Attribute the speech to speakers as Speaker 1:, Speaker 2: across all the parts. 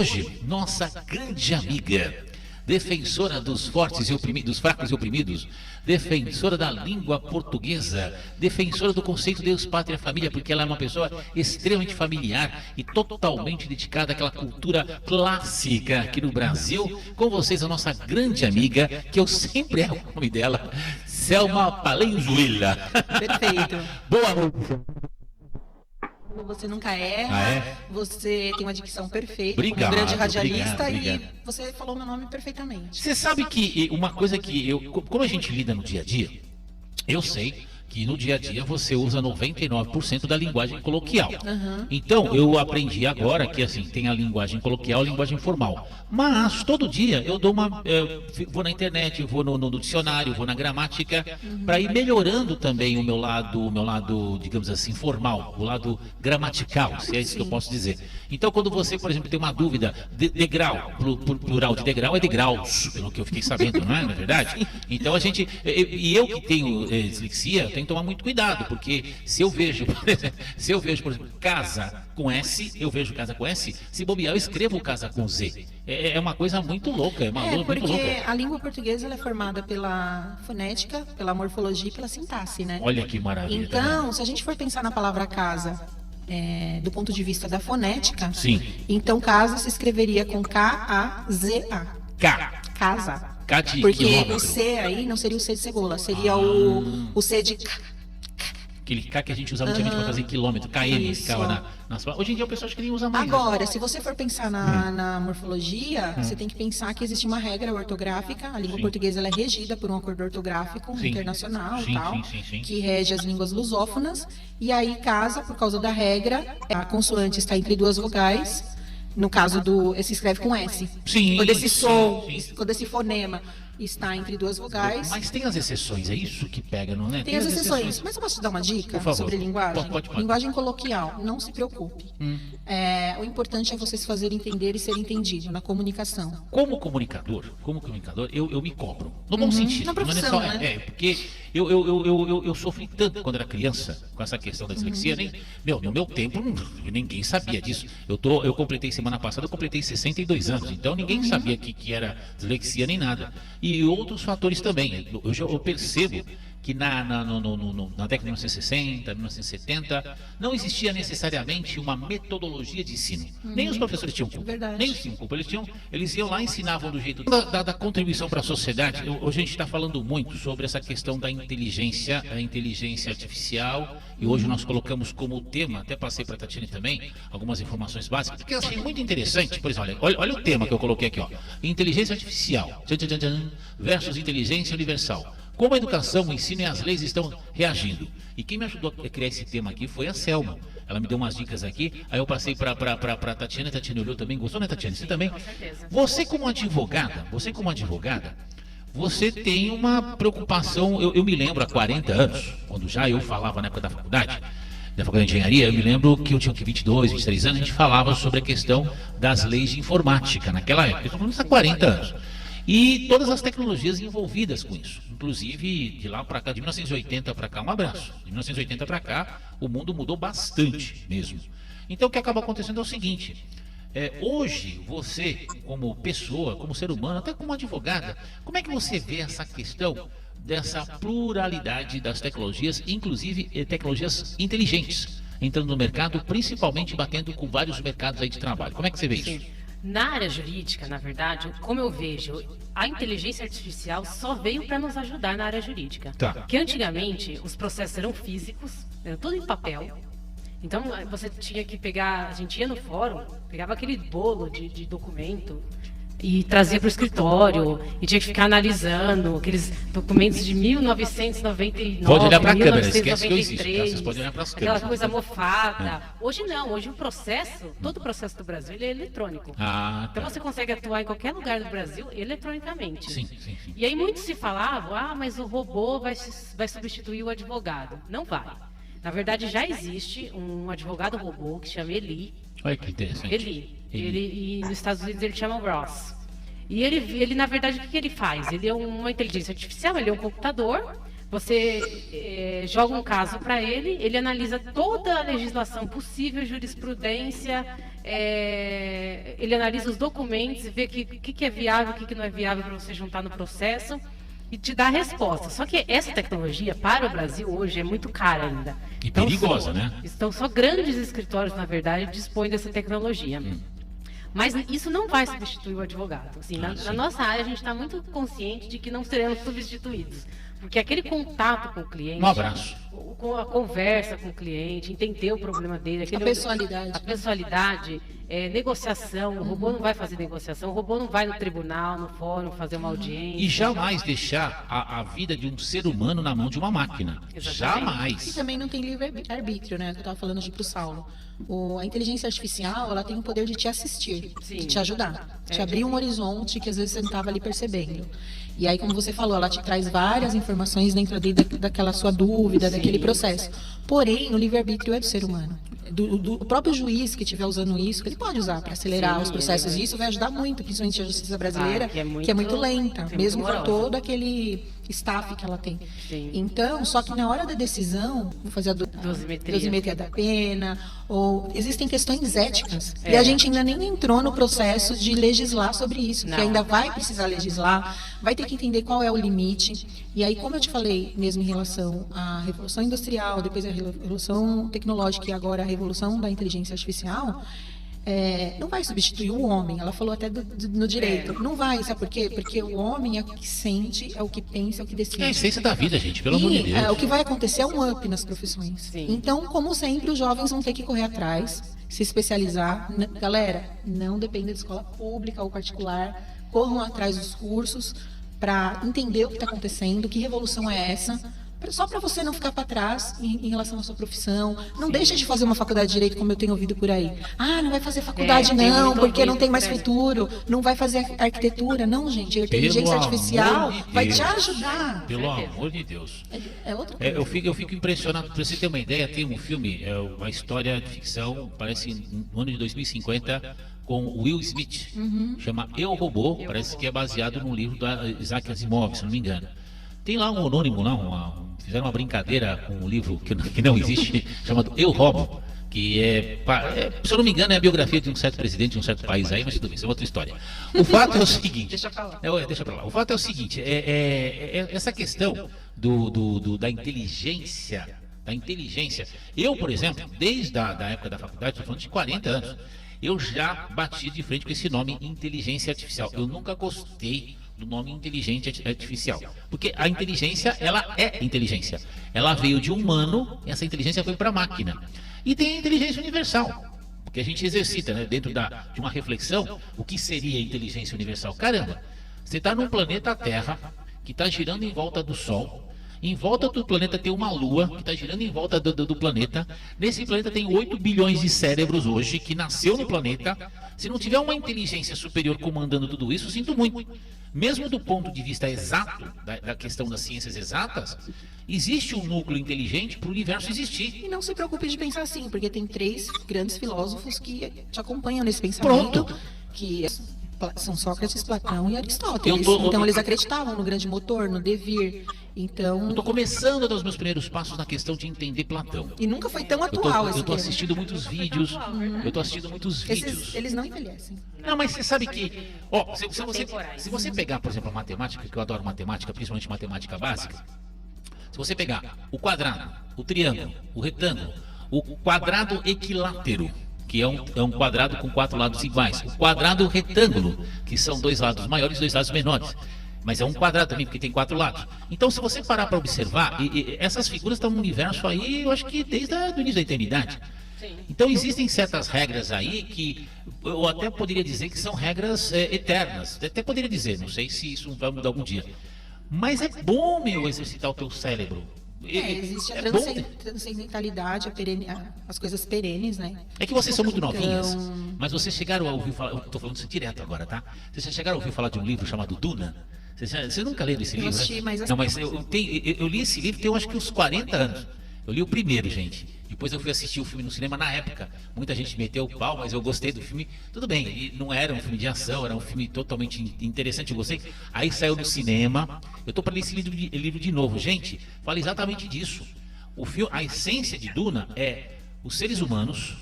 Speaker 1: Hoje, nossa grande amiga, defensora dos fortes e oprimidos, dos fracos e oprimidos, defensora da língua portuguesa, defensora do conceito Deus, Pátria, Família, porque ela é uma pessoa extremamente familiar e totalmente dedicada àquela cultura clássica aqui no Brasil. Com vocês, a nossa grande amiga, que eu sempre erro o nome dela, Selma Palenzuela.
Speaker 2: Perfeito.
Speaker 1: Boa noite.
Speaker 2: Você nunca erra, você tem uma dicção perfeita,
Speaker 1: Obrigado,
Speaker 2: um grande radialista
Speaker 1: obrigado.
Speaker 2: e você falou meu nome perfeitamente.
Speaker 1: Você sabe que uma coisa que como a gente lida no dia a dia, eu sei que no dia a dia você usa 99% da linguagem coloquial. Então, eu aprendi agora que assim, tem a linguagem coloquial e a linguagem formal. Mas todo dia eu dou vou na internet, vou no dicionário, vou na gramática, para ir melhorando também o meu lado, digamos assim, formal, o lado gramatical, se é isso que eu posso dizer. Então, quando você, por exemplo, tem uma dúvida, degrau, plural de degrau é degraus, pelo que eu fiquei sabendo, não é verdade? Então, eu que tenho dislexia, eu tenho que tomar muito cuidado, porque se eu vejo, por exemplo, casa com S, eu vejo casa com S, se bobear, eu escrevo casa com Z. É uma coisa muito louca, muito
Speaker 2: porque
Speaker 1: louca.
Speaker 2: a língua portuguesa ela é formada pela fonética, pela morfologia e pela sintaxe, né?
Speaker 1: Olha que maravilha.
Speaker 2: Então, se a gente for pensar na palavra casa, do ponto de vista da fonética,
Speaker 1: sim.
Speaker 2: Então casa se escreveria com K-A-Z-A. Casa. Porque
Speaker 1: quilômetro.
Speaker 2: o C aí não seria o C de cebola, seria o C de K.
Speaker 1: Aquele K que a gente usa antigamente para fazer quilômetro, KM, ficava nas palavras. Hoje em dia o pessoal acha que nem usa mais.
Speaker 2: Agora, se você for pensar na morfologia, você tem que pensar que existe uma regra ortográfica. A língua portuguesa ela é regida por um acordo ortográfico internacional e tal, que rege as línguas lusófonas. E aí, casa, por causa da regra, a consoante está entre duas vogais. No caso se escreve com S. Quando esse som, quando esse fonema está entre duas vogais.
Speaker 1: Mas tem as exceções, é isso que pega, não é?
Speaker 2: Tem as exceções. Mas eu posso te dar uma dica sobre linguagem?
Speaker 1: Pode.
Speaker 2: Linguagem coloquial, não se preocupe. O importante é você se fazer entender e ser entendido na comunicação.
Speaker 1: Como comunicador, eu me cobro. No bom sentido.
Speaker 2: Na profissão,
Speaker 1: não é só, né? Porque eu sofri tanto quando era criança com essa questão da dislexia. No meu tempo, ninguém sabia disso. Eu completei semana passada, eu completei 62 anos. Então ninguém sabia que era dislexia nem nada. E outros fatores também. Eu percebo que na década de 1960, 1970, não existia necessariamente uma metodologia de ensino. Nem os professores tinham culpa. Nem eles tinham culpa. Eles iam lá e ensinavam do jeito da contribuição para a sociedade. Hoje a gente está falando muito sobre essa questão da inteligência, a inteligência artificial, e hoje nós colocamos como tema, até passei para a Tatiane também, algumas informações básicas, porque eu achei muito interessante. Por exemplo, olha o tema que eu coloquei aqui, inteligência artificial versus inteligência universal. Como a educação, o ensino e as leis estão reagindo. E quem me ajudou a criar esse tema aqui foi a Selma. Ela me deu umas dicas aqui, aí eu passei para a Tatiane. A Tatiane olhou também, gostou, né, Tatiane? Você também?
Speaker 3: Com certeza.
Speaker 1: Você como advogada, você tem uma preocupação. Eu me lembro há 40 anos, quando já eu falava na época da faculdade de engenharia, eu me lembro que eu tinha 22, 23 anos, a gente falava sobre a questão das leis de informática naquela época. Eu estou falando isso há 40 anos. E todas as tecnologias envolvidas com isso. Inclusive, de lá para cá, de 1980 para cá, um abraço. De 1980 para cá, o mundo mudou bastante mesmo. Então, o que acaba acontecendo é o seguinte. Hoje, você, como pessoa, como ser humano, até como advogada, como é que você vê essa questão dessa pluralidade das tecnologias, inclusive tecnologias inteligentes, entrando no mercado, principalmente batendo com vários mercados aí de trabalho? Como é que você vê isso?
Speaker 3: Na área jurídica, na verdade, como eu vejo, a inteligência artificial só veio para nos ajudar na área jurídica. Porque antigamente os processos eram físicos, eram tudo em papel. Então você tinha que pegar, a gente ia no fórum, pegava aquele bolo de documento e trazia para o escritório e tinha que ficar analisando aqueles documentos de 1999,
Speaker 1: pode olhar para a câmera, esquece que eu existo, tá? Vocês podem olhar para as câmeras.
Speaker 3: Aquela coisa mofada. Hoje não, hoje o processo, todo o processo do Brasil ele é eletrônico. Então você consegue atuar em qualquer lugar do Brasil eletronicamente.
Speaker 1: Sim.
Speaker 3: E aí muito se falava, mas o robô vai substituir o advogado. Não vai. Na verdade já existe um advogado robô que se chama Eli.
Speaker 1: Olha que interessante.
Speaker 3: E nos Estados Unidos ele chama Ross. E ele na verdade, o que ele faz? Ele é uma inteligência artificial, ele é um computador. Você joga um caso para ele, ele analisa toda a legislação possível, jurisprudência, ele analisa os documentos e vê o que é viável, o que não é viável para você juntar no processo e te dá a resposta. Só que essa tecnologia para o Brasil hoje é muito cara ainda.
Speaker 1: E então, perigosa, né?
Speaker 3: Então só grandes escritórios, na verdade, dispõem dessa tecnologia. Mas isso não vai substituir o advogado. Assim, na nossa área, a gente está muito consciente de que não seremos substituídos. Porque aquele contato com o cliente,
Speaker 1: um abraço,
Speaker 3: a conversa com o cliente, entender o problema dele,
Speaker 2: a
Speaker 3: pessoalidade, negociação, o robô não vai fazer negociação, o robô não vai no tribunal, no fórum, fazer uma audiência.
Speaker 1: E jamais deixar a vida de um ser humano na mão de uma máquina.
Speaker 3: Exatamente.
Speaker 1: Jamais.
Speaker 2: E também não tem livre-arbítrio, né? Que eu estava falando pro Saulo. A inteligência artificial, ela tem o poder de te assistir, de te ajudar, te abrir um horizonte que às vezes você não estava ali percebendo. E aí, como você falou, ela te traz várias informações dentro daquela sua dúvida, daquele processo. Porém, o livre-arbítrio é do ser humano. O próprio juiz que estiver usando isso, ele pode usar para acelerar os processos. E isso vai ajudar muito, principalmente a justiça brasileira, que é muito lenta, mesmo com todo aquele staff que ela tem.
Speaker 3: Sim.
Speaker 2: Então, só que na hora da decisão, vou fazer a dosimetria da pena, ou existem questões éticas. E a gente ainda nem entrou no processo de legislar sobre isso, que ainda vai precisar legislar, vai ter que entender qual é o limite. E aí, como eu te falei, mesmo em relação à Revolução Industrial, depois a Revolução Tecnológica e agora a Revolução da Inteligência Artificial, não vai substituir o homem. Ela falou até no direito. Não vai, sabe por quê? Porque o homem é o que sente, é o que pensa, é o que decide.
Speaker 1: É a essência da vida, gente, pelo amor de Deus.
Speaker 2: O que vai acontecer é um up nas profissões.
Speaker 3: Sim.
Speaker 2: Então, como sempre, os jovens vão ter que correr atrás, se especializar. Galera, não dependa de escola pública ou particular. Corram atrás dos cursos para entender o que está acontecendo, que revolução é essa. Só para você não ficar para trás em relação à sua profissão. Não deixa de fazer uma faculdade de Direito, como eu tenho ouvido por aí. Não vai fazer faculdade não, porque não tem mais futuro. Não vai fazer arquitetura. Não, gente. A inteligência artificial vai te ajudar.
Speaker 1: Pelo amor de Deus.
Speaker 2: É outra coisa.
Speaker 1: Eu fico impressionado. Para você ter uma ideia, tem um filme, uma história de ficção, parece no ano de 2050, com Will Smith. Chama Eu, Robô. Parece que é baseado num livro da Isaac Asimov, se não me engano. Tem lá um anônimo, fizeram uma brincadeira com um livro que não existe, chamado Eu, Robo, que se eu não me engano, é a biografia de um certo presidente de um certo país aí, mas tudo bem, isso é outra história. O fato é o seguinte... Deixa pra lá. O fato é o seguinte, essa questão da inteligência, eu, por exemplo, desde a época da faculdade, estou falando de 40 anos, eu já bati de frente com esse nome inteligência artificial. Eu nunca gostei do nome inteligência artificial, porque a inteligência, ela é inteligência, ela veio de humano, essa inteligência foi para a máquina. E tem a inteligência universal, porque a gente exercita, né, dentro de uma reflexão, o que seria inteligência universal. Caramba, você está num planeta Terra que está girando em volta do Sol. Em volta do planeta tem uma lua que está girando em volta do planeta. Nesse planeta tem 8 bilhões de cérebros hoje, que nasceu no planeta. Se não tiver uma inteligência superior comandando tudo isso, sinto muito. Mesmo do ponto de vista exato, da questão das ciências exatas, existe um núcleo inteligente para o universo existir.
Speaker 2: E não se preocupe de pensar assim, porque tem 3 grandes filósofos que te acompanham nesse pensamento.
Speaker 1: Pronto.
Speaker 2: Que são Sócrates, Platão e Aristóteles. Então eles acreditavam no grande motor, no devir. Então...
Speaker 1: Eu estou começando a dar os meus primeiros passos na questão de entender Platão.
Speaker 2: E nunca foi tão atual esse
Speaker 1: Eu estou assistindo muitos vídeos.
Speaker 2: Eles não envelhecem.
Speaker 1: Não, mas você sabe que... se você pegar, por exemplo, a matemática, que eu adoro matemática, principalmente matemática básica. Se você pegar o quadrado, o triângulo, o retângulo, o quadrado equilátero, que é um quadrado com 4 lados iguais. O quadrado retângulo, que são 2 lados maiores e 2 lados menores. Mas é um quadrado também, porque tem 4 lados. Então, se você parar para observar, essas figuras estão no universo aí, eu acho que desde o início da eternidade. Então, existem certas regras aí que eu até poderia dizer que são regras eternas. Até poderia dizer, não sei se isso vai mudar algum dia. Mas é bom, exercitar o teu cérebro.
Speaker 2: Existe a transcendentalidade, as coisas perenes, né?
Speaker 1: É que vocês são muito novinhas, mas vocês chegaram a ouvir falar, eu estou falando isso direto agora, tá? Vocês já chegaram a ouvir falar de um livro chamado Duna? Vocês nunca leram esse livro?
Speaker 2: Assisti, mas
Speaker 1: não, mas eu li esse livro tem, eu acho que uns 40 anos. Eu li o primeiro, gente. Depois eu fui assistir o filme no cinema na época. Muita gente meteu o pau, mas eu gostei do filme. Tudo bem, e não era um filme de ação, era um filme totalmente interessante, eu gostei. Aí saiu no cinema. Eu tô para ler esse livro de novo. Gente, fala exatamente disso. A essência de Duna é os seres humanos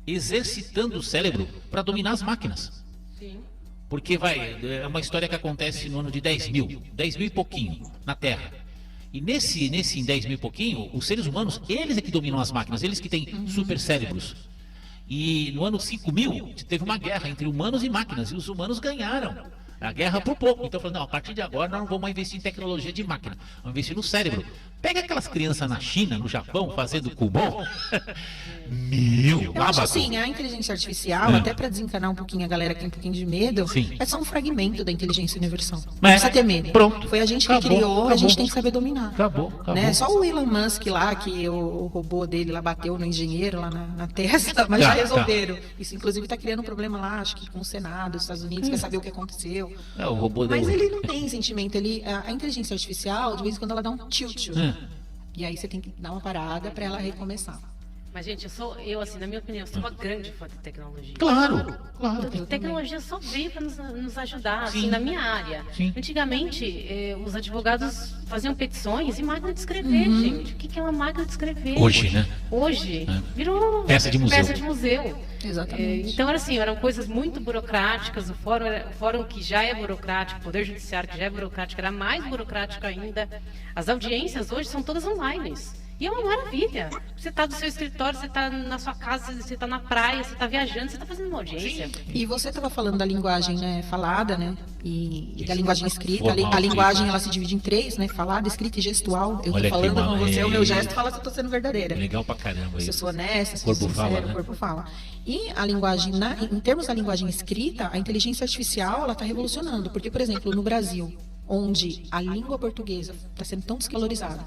Speaker 1: exercitando o cérebro para dominar as máquinas.
Speaker 3: Sim.
Speaker 1: Porque é uma história que acontece no ano de 10 mil e pouquinho na Terra. E nesse em 10 mil e pouquinho, os seres humanos, eles é que dominam as máquinas, eles que têm super cérebros. E no ano 5000 teve uma guerra entre humanos e máquinas, e os humanos ganharam a guerra por pouco. Então falando, não, a partir de agora nós não vamos mais investir em tecnologia de máquina, vamos investir no cérebro. Pega aquelas crianças na China, no Japão, fazendo Kumon.
Speaker 2: Eu acho assim, a inteligência artificial, até para desencanar um pouquinho a galera que tem um pouquinho de medo, é só um fragmento da inteligência universal. Não precisa ter medo.
Speaker 1: Pronto.
Speaker 2: Foi a gente que criou, a gente tem que saber dominar.
Speaker 1: Acabou.
Speaker 2: Né? Só o Elon Musk lá, que o robô dele lá bateu no engenheiro lá na Tesla, mas já resolveram. Isso inclusive está criando um problema lá, acho que com o Senado dos Estados Unidos, quer saber o que aconteceu.
Speaker 1: O robô
Speaker 2: mas ele não tem sentimento. A inteligência artificial, de vez em quando ela dá um tilt. E aí você tem que dar uma parada para ela recomeçar.
Speaker 3: Mas, gente, eu assim, na minha opinião, sou uma grande fã de tecnologia.
Speaker 1: Claro.
Speaker 3: A tecnologia só veio para nos ajudar, assim, na minha área.
Speaker 1: Sim.
Speaker 3: Antigamente, os advogados faziam petições e máquina de escrever, gente. O que é uma máquina de escrever?
Speaker 1: Hoje, né?
Speaker 3: Hoje, virou
Speaker 1: peça de
Speaker 3: museu.
Speaker 2: Exatamente.
Speaker 3: Então, eram coisas muito burocráticas. O fórum que já é burocrático, o Poder Judiciário que já é burocrático, era mais burocrático ainda. As audiências hoje são todas online. E é uma maravilha. Você está do seu escritório, você está na sua casa, você está na praia, você está viajando, você está fazendo uma audiência.
Speaker 2: E você estava falando da linguagem, né, falada, né, e da linguagem escrita. A linguagem, ela se divide em 3, né, falada, escrita e gestual. Eu estou falando com você, o meu gesto fala se eu estou sendo verdadeira.
Speaker 1: Legal pra caramba.
Speaker 2: Se eu sou honesta, se eu sou sincera, o corpo fala. E a linguagem, em termos da linguagem escrita, a inteligência artificial, ela está revolucionando. Porque, por exemplo, no Brasil, onde a língua portuguesa está sendo tão desvalorizada,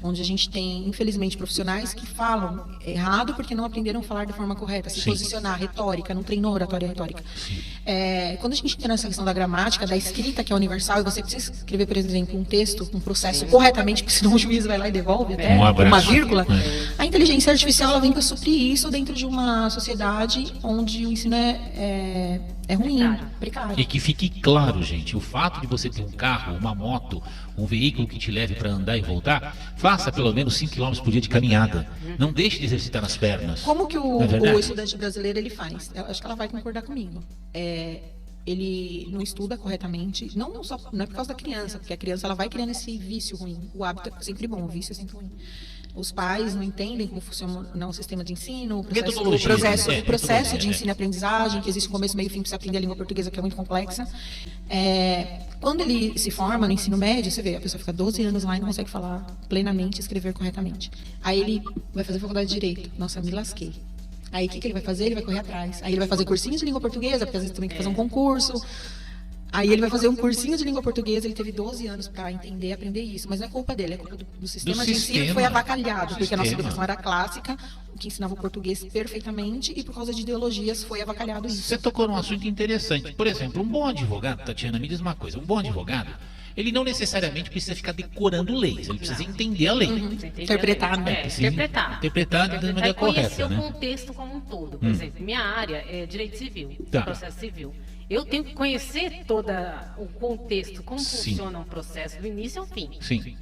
Speaker 2: onde a gente tem, infelizmente, profissionais que falam errado porque não aprenderam a falar da forma correta, se posicionar, retórica, não treinou oratória e retórica. Quando a gente entra nessa questão da gramática, da escrita, que é universal, e você precisa escrever, por exemplo, um texto, um processo corretamente, porque senão o juiz vai lá e devolve até uma vírgula, a inteligência artificial ela vem para suprir isso dentro de uma sociedade onde o ensino é ruim, precário.
Speaker 1: E que fique claro, gente, o fato de você ter um carro, uma moto, um veículo que te leve para andar e voltar, faça pelo menos 5 km por dia de caminhada. Não deixe de exercitar as pernas.
Speaker 2: Como que o estudante brasileiro ele faz? Eu acho que ela vai concordar comigo. Ele não estuda corretamente, não é por causa da criança, porque a criança ela vai criando esse vício ruim. O hábito é sempre bom, o vício é sempre ruim. Os pais não entendem como funciona o sistema de ensino, o processo de ensino e aprendizagem, que existe começo, meio e fim para você aprender a língua portuguesa, que é muito complexa. Quando ele se forma no ensino médio, você vê, a pessoa fica 12 anos lá e não consegue falar plenamente, escrever corretamente. Aí ele vai fazer faculdade de Direito. Nossa, me lasquei. Aí o que ele vai fazer? Ele vai correr atrás. Aí ele vai fazer cursinhos de língua portuguesa, porque às vezes também tem que fazer um concurso. Aí ele vai fazer um cursinho de língua portuguesa, ele teve 12 anos para entender e aprender isso. Mas não é culpa dele, é culpa do sistema de ensino que foi avacalhado, porque a nossa educação era clássica, que ensinava o português perfeitamente, e por causa de ideologias foi avacalhado isso.
Speaker 1: Você tocou num assunto interessante. Por exemplo, um bom advogado, Tatiana, me diz uma coisa, um bom advogado, ele não necessariamente precisa ficar decorando leis, ele precisa entender a lei.
Speaker 2: Interpretar, né?
Speaker 1: Interpretar da maneira correta.
Speaker 3: Conhecer o contexto como um todo. Por exemplo, minha área é direito civil, processo civil. Eu tenho que conhecer todo o contexto, como funciona um processo, do início ao fim.
Speaker 1: Sim.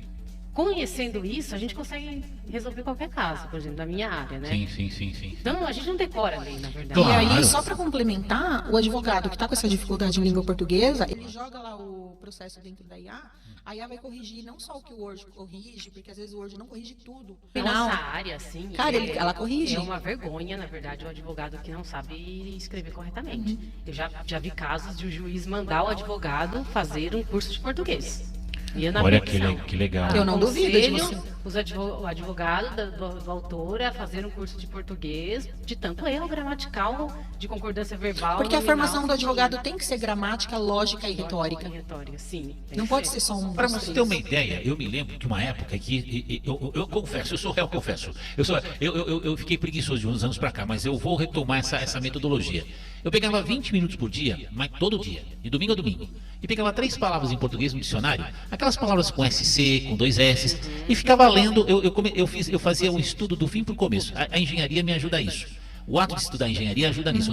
Speaker 3: Conhecendo isso, a gente consegue resolver qualquer caso, por exemplo, da minha área, né?
Speaker 1: Sim.
Speaker 3: Então, a gente não decora a lei, na verdade.
Speaker 2: Claro. E aí, só para complementar, o advogado que está com essa dificuldade em língua portuguesa, ele joga lá o processo dentro da IA, a IA vai corrigir não só o que o Word corrige, porque às vezes o Word não corrige tudo.
Speaker 3: Nossa área, assim,
Speaker 2: cara, ela corrige.
Speaker 3: É uma vergonha, na verdade, o advogado que não sabe escrever corretamente. Eu já vi casos de o juiz mandar o advogado fazer um curso de português.
Speaker 1: Olha que legal.
Speaker 2: Eu não duvido de você.
Speaker 3: O advogado do autor a fazer um curso de português de tanto erro gramatical, de concordância verbal.
Speaker 2: Porque a formação do advogado tem que ser gramática, lógica e retórica.
Speaker 3: Sim.
Speaker 2: Não pode ser só um.
Speaker 1: Para você ter uma ideia, eu me lembro de uma época que eu confesso, eu sou réu, confesso. Eu fiquei preguiçoso de uns anos para cá, mas eu vou retomar essa metodologia. Eu pegava 20 minutos por dia, mas todo dia, de domingo a domingo, e pegava 3 palavras em português no dicionário, aquelas palavras com SC, com 2 S, e ficava lendo. Eu fazia um estudo do fim para o começo. A engenharia me ajuda a isso. O ato de estudar engenharia ajuda nisso.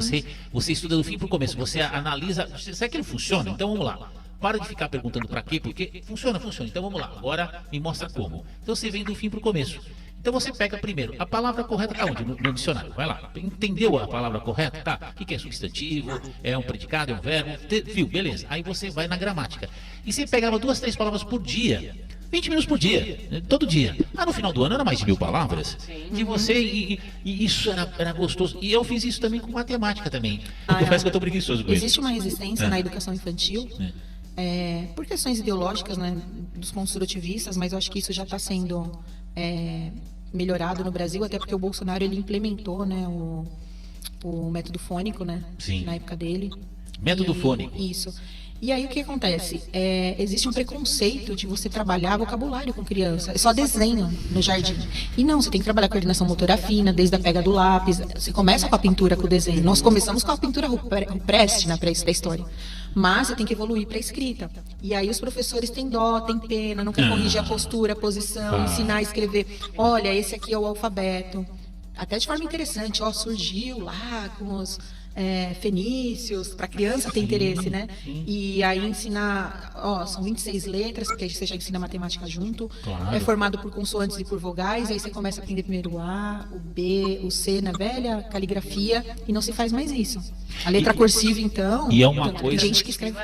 Speaker 1: Você estuda do fim para o começo, você analisa. Será que aquilo funciona? Então vamos lá. Para de ficar perguntando para quê, porque funciona. Então vamos lá. Agora me mostra como. Então você vem do fim para o começo. Então você pega primeiro, a palavra correta está onde? No dicionário, vai lá. Entendeu a palavra correta? Tá. O que é substantivo? É um predicado? É um verbo? Viu? Beleza. Aí você vai na gramática. E você pegava 2, 3 palavras por dia. 20 minutos por dia, todo dia. No final do ano era mais de 1000 palavras. E você, e isso era gostoso. E eu fiz isso também com matemática também. Eu confesso que eu estou preguiçoso com isso.
Speaker 2: Existe uma resistência na educação infantil, por questões ideológicas, né, dos construtivistas, mas eu acho que isso já está sendo melhorado no Brasil, até porque o Bolsonaro ele implementou, né, o método fônico, né,
Speaker 1: Sim.
Speaker 2: na época dele.
Speaker 1: Método fônico.
Speaker 2: Isso. E aí o que acontece? Existe um preconceito de você trabalhar vocabulário com criança. É só desenho no jardim. E não, você tem que trabalhar coordenação motora fina, desde a pega do lápis. Você começa com a pintura, com o desenho. Nós começamos com a pintura rupestre na pré-história. Mas você tem que evoluir para a escrita. E aí os professores têm dó, têm pena, não querem corrigir a postura, a posição, ensinar a escrever. Olha, esse aqui é o alfabeto. Até de forma interessante, surgiu lá com os fenícios, para a criança ter interesse, né? E aí ensinar, são 26 letras, porque aí você já ensina matemática junto.
Speaker 1: Claro.
Speaker 2: É formado por consoantes e por vogais, aí você começa a aprender primeiro o A, o B, o C na velha caligrafia, e não se faz mais isso. A letra cursiva, então,
Speaker 1: e é uma coisa...
Speaker 2: tem gente que escreve...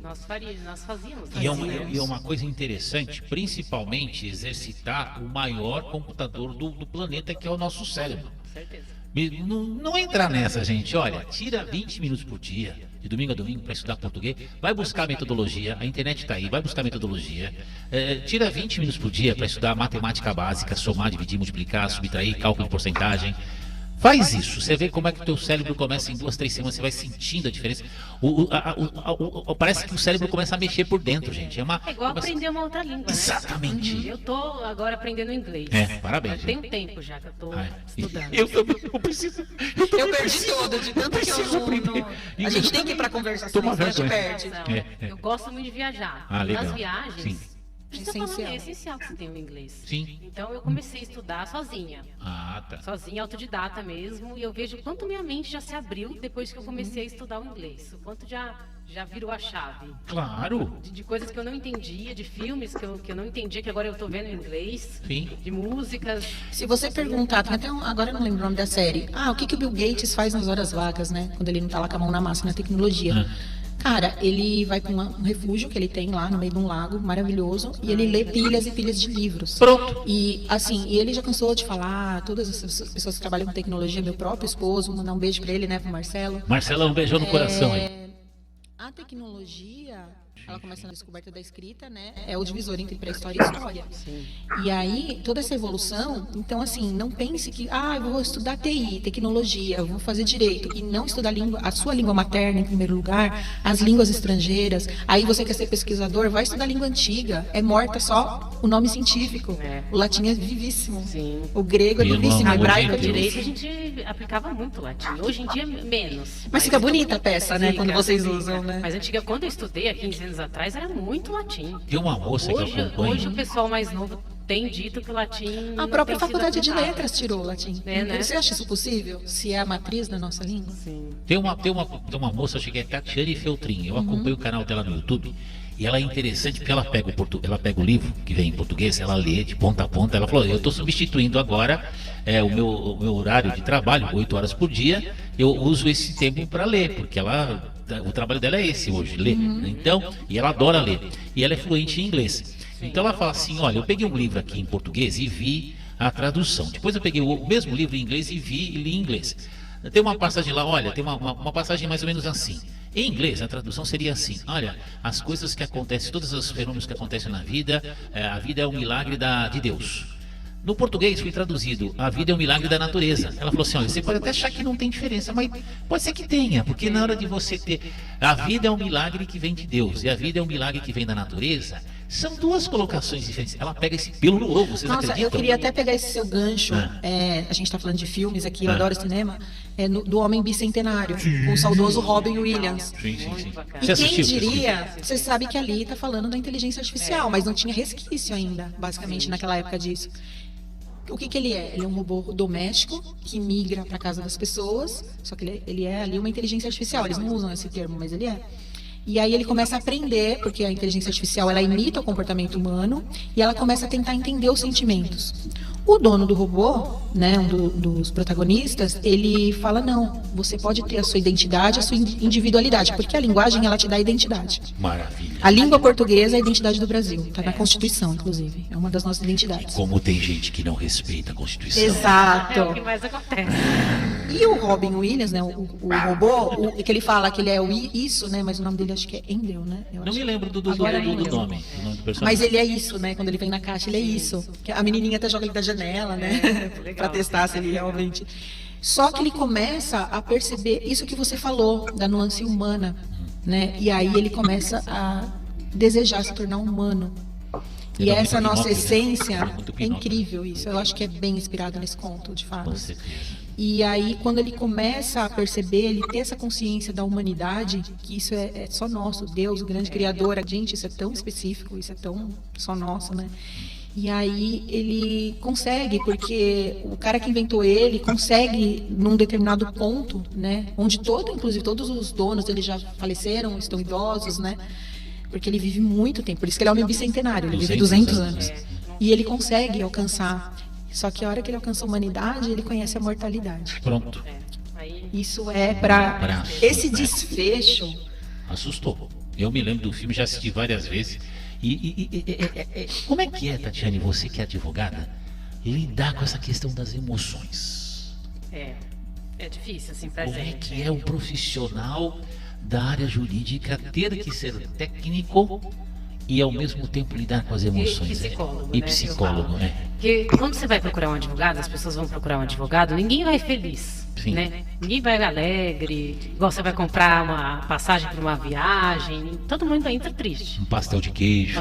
Speaker 3: Nós fazíamos.
Speaker 1: E é uma coisa interessante, principalmente exercitar o maior computador do planeta, que é o nosso cérebro.
Speaker 3: Com certeza.
Speaker 1: Não entrar nessa, gente. Olha, tira 20 minutos por dia, de domingo a domingo, para estudar português. Vai buscar metodologia, a internet está aí, vai buscar metodologia. Tira 20 minutos por dia para estudar matemática básica, somar, dividir, multiplicar, subtrair, cálculo de porcentagem. Faz isso, você vê como é que o teu cérebro começa em 2, 3 semanas, você vai sentindo a diferença. Parece que o cérebro começa a mexer por dentro, gente.
Speaker 3: É igual aprender uma outra língua, né?
Speaker 1: Exatamente.
Speaker 3: Eu tô agora aprendendo inglês.
Speaker 1: Parabéns.
Speaker 3: Tem um tempo já que eu tô estudando.
Speaker 1: Eu preciso.
Speaker 2: Eu perdi todo, de tanto que eu não... A gente tem que ir para conversações, a gente perde.
Speaker 3: Eu gosto muito de viajar.
Speaker 1: Legal.
Speaker 3: Nas viagens...
Speaker 1: Sim.
Speaker 3: É essencial que você tenha o inglês.
Speaker 1: Sim.
Speaker 3: Então eu comecei a estudar sozinha.
Speaker 1: Tá.
Speaker 3: Sozinha, autodidata mesmo. E eu vejo o quanto minha mente já se abriu depois que eu comecei a estudar o inglês. O quanto já virou a chave.
Speaker 1: Claro.
Speaker 3: De coisas que eu não entendia, de filmes que eu não entendia, que agora eu tô vendo em inglês.
Speaker 1: Sim.
Speaker 3: De músicas.
Speaker 2: Se você perguntar, agora eu não lembro o nome da série. O que o Bill Gates faz nas horas vagas, né? Quando ele não tá lá com a mão na massa na tecnologia. Cara, ele vai para um refúgio que ele tem lá no meio de um lago maravilhoso e ele lê pilhas e pilhas de livros.
Speaker 1: Pronto.
Speaker 2: E ele já cansou de falar, todas as pessoas que trabalham com tecnologia, meu próprio esposo, mandar um beijo para ele, né, pro Marcelo.
Speaker 1: Marcelão, um beijão no coração aí.
Speaker 2: A tecnologia, ela começa na descoberta da escrita, né? É o divisor entre pré-história e história.
Speaker 3: Sim.
Speaker 2: E aí, toda essa evolução, então assim, não pense que, eu vou estudar TI, tecnologia, eu vou fazer direito, e não estudar a sua língua materna em primeiro lugar, as línguas estrangeiras. Aí você quer ser pesquisador, vai estudar língua antiga, é morta só o nome científico. O latim é vivíssimo.
Speaker 3: Sim.
Speaker 2: O grego é vivíssimo, o hebraico é
Speaker 3: direito.
Speaker 2: direito.
Speaker 3: A gente aplicava muito latim. Hoje em dia, menos.
Speaker 2: Mas fica bonita a peça, né? Quando vocês usam, né?
Speaker 3: Mas quando eu estudei há 15 anos atrás, era muito latim.
Speaker 1: Tem uma moça que eu acompanho.
Speaker 3: Hoje o pessoal mais novo tem dito que o latim...
Speaker 2: A própria faculdade de letras tirou o latim.
Speaker 3: Né?
Speaker 2: Você acha isso possível? Se é a matriz da nossa língua?
Speaker 3: Sim.
Speaker 1: Tem uma moça, acho que é Tatiane Feltrin. Eu acompanho o canal dela no YouTube. E ela é interessante porque ela pega o livro que vem em português, ela lê de ponta a ponta. Ela falou: eu estou substituindo agora o meu horário de trabalho, 8 horas por dia. Eu uso esse tempo para ler, porque o trabalho dela é esse hoje, ler. Então, e ela adora ler. E ela é fluente em inglês. Então ela fala assim: olha, eu peguei um livro aqui em português e vi a tradução. Depois eu peguei o mesmo livro em inglês e li em inglês. Tem uma passagem lá, olha, tem uma passagem mais ou menos assim. Em inglês, a tradução seria assim: olha, as coisas que acontecem, todos os fenômenos que acontecem na vida, a vida é um milagre de Deus. No português foi traduzido: a vida é um milagre da natureza. Ela falou assim: olha, você pode até achar que não tem diferença, mas pode ser que tenha, porque na hora de você ter a vida é um milagre que vem de Deus e a vida é um milagre que vem da natureza, são duas colocações diferentes. Ela pega esse pelo no ovo, vocês acreditam?
Speaker 2: Eu queria até pegar esse seu gancho. A gente está falando de filmes aqui, eu adoro cinema. Do Homem Bicentenário, com o saudoso Robin Williams.
Speaker 1: Sim.
Speaker 2: E quem diria, você sabe que ali está falando da inteligência artificial, mas não tinha resquício ainda, basicamente, naquela época disso. O que ele é? Ele é um robô doméstico que migra para a casa das pessoas, só que ele é ali uma inteligência artificial. Eles não usam esse termo, mas ele é. E aí ele começa a aprender, porque a inteligência artificial ela imita o comportamento humano, e ela começa a tentar entender os sentimentos. O dono do robô, né, dos protagonistas, ele fala, não, você pode ter a sua identidade, a sua individualidade, porque a linguagem, ela te dá identidade.
Speaker 1: Maravilha.
Speaker 2: A língua portuguesa é a identidade do Brasil, está na Constituição, inclusive, é uma das nossas identidades.
Speaker 1: Como tem gente que não respeita a Constituição.
Speaker 2: Exato.
Speaker 3: É o que mais acontece.
Speaker 2: E o Robin Williams, né, o robô, que ele fala que ele é isso, né, mas o nome dele acho que é Endel, né?
Speaker 1: Não me lembro do nome do personagem.
Speaker 2: Mas ele é isso, né, quando ele vem na caixa, ele é isso. A menininha até joga ele da janela, né, para testar se ele realmente... Só que ele começa a perceber isso que você falou, da nuance humana, né, e aí ele começa a desejar se tornar humano. E essa nossa essência, é incrível isso, eu acho que é bem inspirado nesse conto, de fato.
Speaker 1: Com certeza.
Speaker 2: E aí, quando ele começa a perceber, ele ter essa consciência da humanidade, que isso é só nosso, Deus, o grande Criador, gente, isso é tão específico, isso é tão só nosso, né? E aí ele consegue, porque o cara que inventou ele consegue, num determinado ponto, né? Onde inclusive todos os donos, eles já faleceram, estão idosos, né? Porque ele vive muito tempo, por isso que ele é homem bicentenário, ele vive 200 anos. E ele consegue alcançar. Só que a hora que ele alcança a humanidade, ele conhece a mortalidade.
Speaker 1: Pronto.
Speaker 2: Isso é para esse desfecho.
Speaker 1: Assustou. Eu me lembro do filme, já assisti várias vezes. Como é que é, Tatiane, você que é advogada, lidar com essa questão das emoções?
Speaker 3: É difícil, assim, pra
Speaker 1: Como
Speaker 3: gente.
Speaker 1: É que é um profissional da área jurídica ter que ser técnico e ao mesmo tempo lidar com as emoções?
Speaker 3: E
Speaker 1: psicólogo, né?
Speaker 3: Porque quando você vai procurar um advogado, as pessoas vão procurar um advogado, ninguém vai feliz, né? Ninguém vai alegre, igual você vai comprar uma passagem para uma viagem, todo mundo entra triste.
Speaker 1: Um pastel de queijo.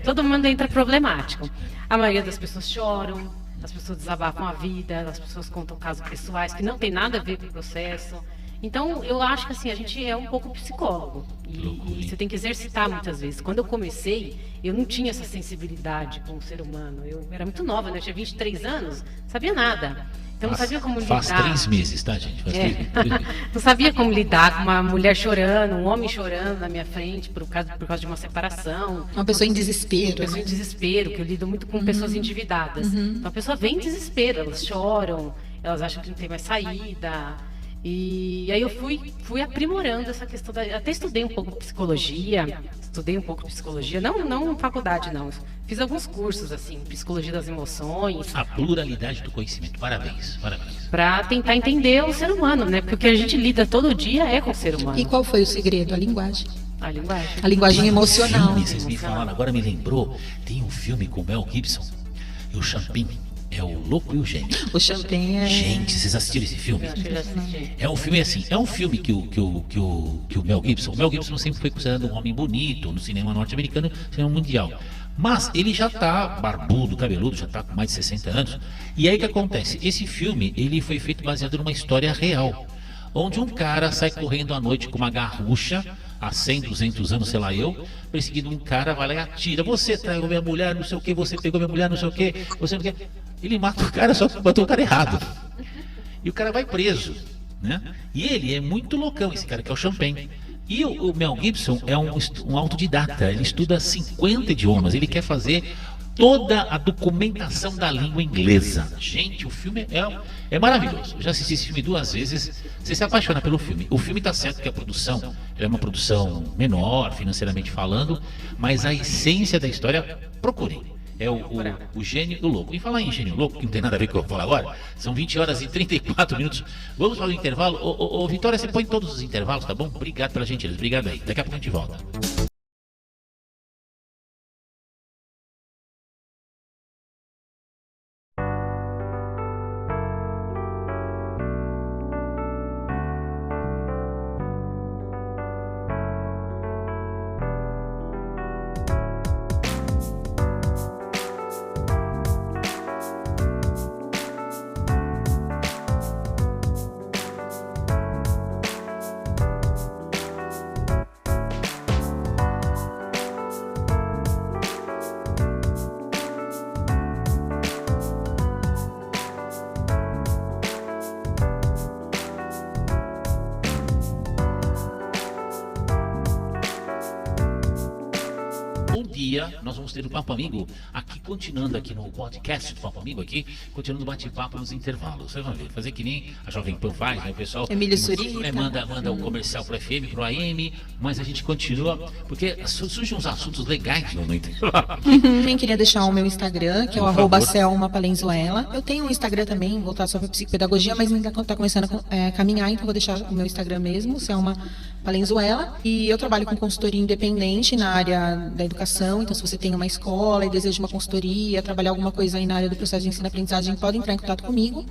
Speaker 3: Todo mundo entra problemático. A maioria das pessoas choram, as pessoas desabafam a vida, as pessoas contam casos pessoais que não tem nada a ver com o processo. Então, eu acho que assim, a gente é um pouco psicólogo e você tem que exercitar muitas vezes. Quando eu comecei, eu não tinha essa sensibilidade com o ser humano. Eu era muito nova, né? Eu tinha 23 anos, não sabia nada. Então, não sabia como lidar.
Speaker 1: Faz 3 meses, tá, gente? Faz 3 meses.
Speaker 3: Não sabia como lidar com uma mulher chorando, um homem chorando na minha frente por causa de uma separação.
Speaker 2: Uma pessoa em desespero.
Speaker 3: Uma pessoa em desespero, que eu lido muito com pessoas endividadas. Então, a pessoa vem em desespero, elas choram, elas acham que não tem mais saída. E aí eu fui aprimorando essa questão até estudei um pouco psicologia, não faculdade não. Fiz alguns cursos assim, psicologia das emoções.
Speaker 1: A pluralidade do conhecimento. Parabéns.
Speaker 3: Para tentar entender o ser humano, né? Porque o que a gente lida todo dia é com o ser humano.
Speaker 2: E qual foi o segredo? A linguagem.
Speaker 3: A
Speaker 2: linguagem emocional.
Speaker 1: Vocês me falaram, agora me lembrou, tem um filme com o Mel Gibson e o Champagne. É o Louco e o Gênio.
Speaker 2: O Champagne é...
Speaker 1: Gente, vocês assistiram esse filme? É um filme assim, é um filme que o Mel Gibson sempre foi considerado um homem bonito no cinema norte-americano, no cinema mundial. Mas ele já tá barbudo, cabeludo, já tá com mais de 60 anos. E aí o que acontece? Esse filme, ele foi feito baseado numa história real, onde um cara sai correndo à noite com uma garrucha, há 100, 200 anos, sei lá perseguindo um cara, vai lá e atira. Você traiu minha mulher, não sei o que, você pegou minha mulher, não sei o que, você não quer. Ele mata o cara, só que matou o cara errado. E o cara vai preso, né? E ele é muito loucão, esse cara que é o Champagne. E o Mel Gibson é um autodidata, ele estuda 50 idiomas, ele quer fazer toda a documentação da língua inglesa. Gente, o filme é maravilhoso. Eu já assisti esse filme 2 vezes. Você se apaixona pelo filme. O filme tá certo que a produção é uma produção menor, financeiramente falando, mas a essência da história, procurem. É o Gênio e o Louco. E falar em Gênio e Louco, que não tem nada a ver com o que eu vou falar agora, são 20 horas e 34 minutos. Vamos para o intervalo. Ô, Vitória, você põe todos os intervalos, tá bom? Obrigado pela gentileza. Obrigado aí. Daqui a pouco a gente volta. bom dia. Nós vamos ter o Papo Amigo aqui, continuando aqui no podcast do Papo Amigo aqui, continuando o bate-papo nos intervalos. Vocês vão ver, fazer que nem a Jovem Pan faz, né, o pessoal?
Speaker 2: Emílio Surita.
Speaker 1: Manda um comercial pro FM, pro AM, mas a gente continua, porque surgem uns assuntos legais no intervalo.
Speaker 2: Também queria deixar o meu Instagram, que é o @selmapalenzuela. Eu tenho um Instagram também, voltado só para psicopedagogia, mas ainda está começando a caminhar, então vou deixar o meu Instagram mesmo, Selma Palenzuela. E eu trabalho com consultoria independente na área da educação, então se você tem uma escola e deseja uma consultoria, trabalhar alguma coisa aí na área do processo de ensino-aprendizagem, pode entrar em contato comigo.